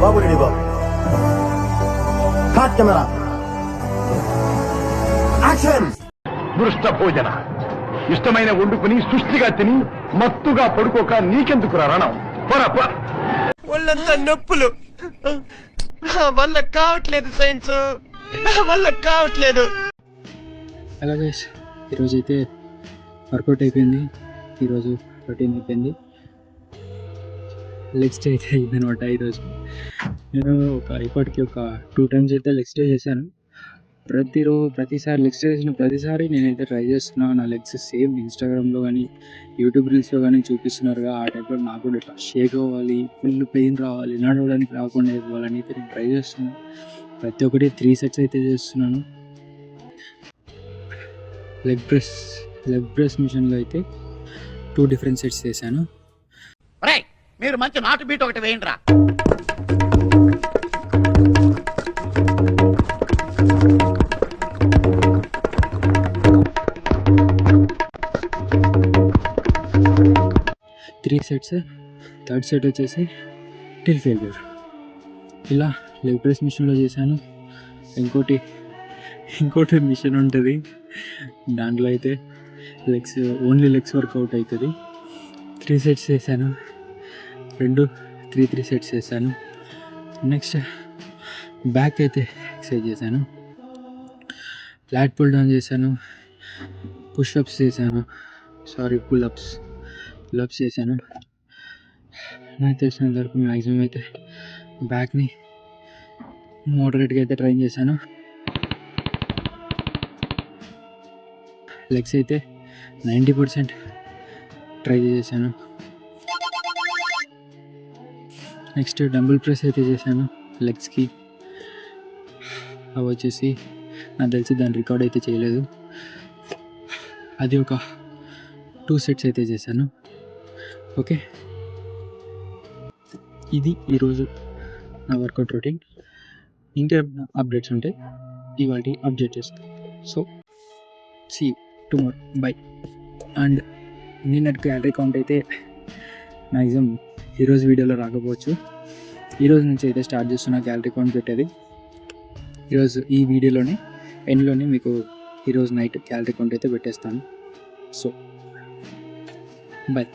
బాబు ready బాబు. Cut camera action. దృష్ట భోజన ఇష్టమైన వండుకుని సృష్టిగా తిని మత్తుగా పడుకోక నీకెందుకు రణం ఒళ్ళంతా నొప్పులు, వల్ల కావట్లేదు సైన్స్, వల్ల కావట్లేదు. హలో గైస్, ఈరోజు అయితే వర్కౌట్ అయిపోయింది. ఈరోజు రొటీన్ అయిపోయింది. లెగ్ స్టే అయితే అయిందనమాట. ఈరోజు నేను ఇప్పటికి ఒక 2 times అయితే లెగ్ స్టే చేశాను. ప్రతిసారి లెగ్ స్టే చేసిన ప్రతిసారి నేనైతే ట్రై చేస్తున్నాను. నా లెగ్స్ సేమ్ ఇన్స్టాగ్రామ్లో కానీ యూట్యూబ్ రీల్స్లో కానీ చూపిస్తున్నారుగా, ఆ టైప్లో నాకు కూడా ఇట్లా షేక్ అవ్వాలి, ఫుల్ పెయిన్ రావాలి, నడవడానికి రాకుండా ఇవ్వాలని అయితే నేను ట్రై చేస్తున్నాను. ప్రతి ఒక్కటి 3 sets అయితే చేస్తున్నాను. లెగ్ ప్రెస్ మిషన్లో అయితే 2 different sets చేశాను. మీరు మంచి నాటు బీట్ ఒకటి వేయండిరా. Three sets. థర్డ్ సెట్ వచ్చేసి టిల్ ఫెయిల్యూర్. ఇలా లెగ్ ప్రెస్ మిషన్లో చేశాను. ఇంకోటి మిషన్ ఉంటుంది, దాంట్లో అయితే ఓన్లీ లెగ్స్ వర్కౌట్ అవుతుంది. 3 sets చేశాను. 3 sets చేశాను. నెక్స్ట్ బ్యాక్ అయితే ఎక్సర్సైజ్ చేశాను. ఫ్లాట్ పుల్ డౌన్ చేశాను. పుల్అప్స్ చేశాను. నాకు తెలిసినంత వరకు మ్యాక్సిమం అయితే బ్యాక్ని మోడరేట్గా అయితే ట్రైన్ చేశాను. లెగ్స్ అయితే 90% ట్రై చేశాను. నెక్స్ట్ డంబుల్ ప్రెస్ అయితే చేశాను లెగ్స్కి. అవి వచ్చేసి నాకు తెలిసి దాని రికార్డ్ అయితే చేయలేదు. అది ఒక 2 sets అయితే చేశాను. ఓకే, ఇది ఈరోజు నా వర్కౌట్ రొటీన్. ఇంకేమైనా అప్డేట్స్ ఉంటే ఇవాళ అప్డేట్ చేస్తాను. So see you tomorrow, bye. And నిన్నటి క్యాలరీ కౌంట్ అయితే మ్యాక్సిమం ఈరోజు వీడియోలో రాకపోవచ్చు. ఈరోజు నుంచి అయితే స్టార్ట్ చేస్తున్న క్యాలరీ కౌంట్ పెట్టేది. ఈరోజు ఈ వీడియోలోనే ఎండ్లోనే మీకు ఈరోజు నైట్ క్యాలరీ కౌంట్ అయితే పెట్టేస్తాను. So by.